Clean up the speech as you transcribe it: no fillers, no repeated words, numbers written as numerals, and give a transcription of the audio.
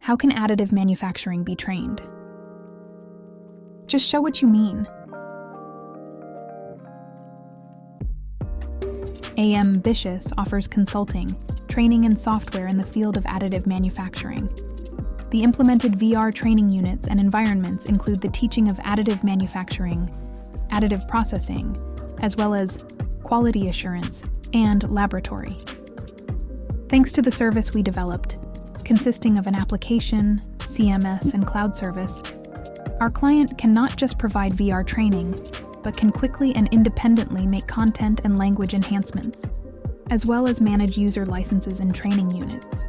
How can additive manufacturing be trained? Just show what you mean. VISHOW offers consulting, training, and software in the field of additive manufacturing. The implemented VR training units and environments include the teaching of additive manufacturing, additive processing, as well as quality assurance and laboratory. Thanks to the service we developed, consisting of an application, CMS, and cloud service, our client can not just provide VR training, but can quickly and independently make content and language enhancements, as well as manage user licenses and training units.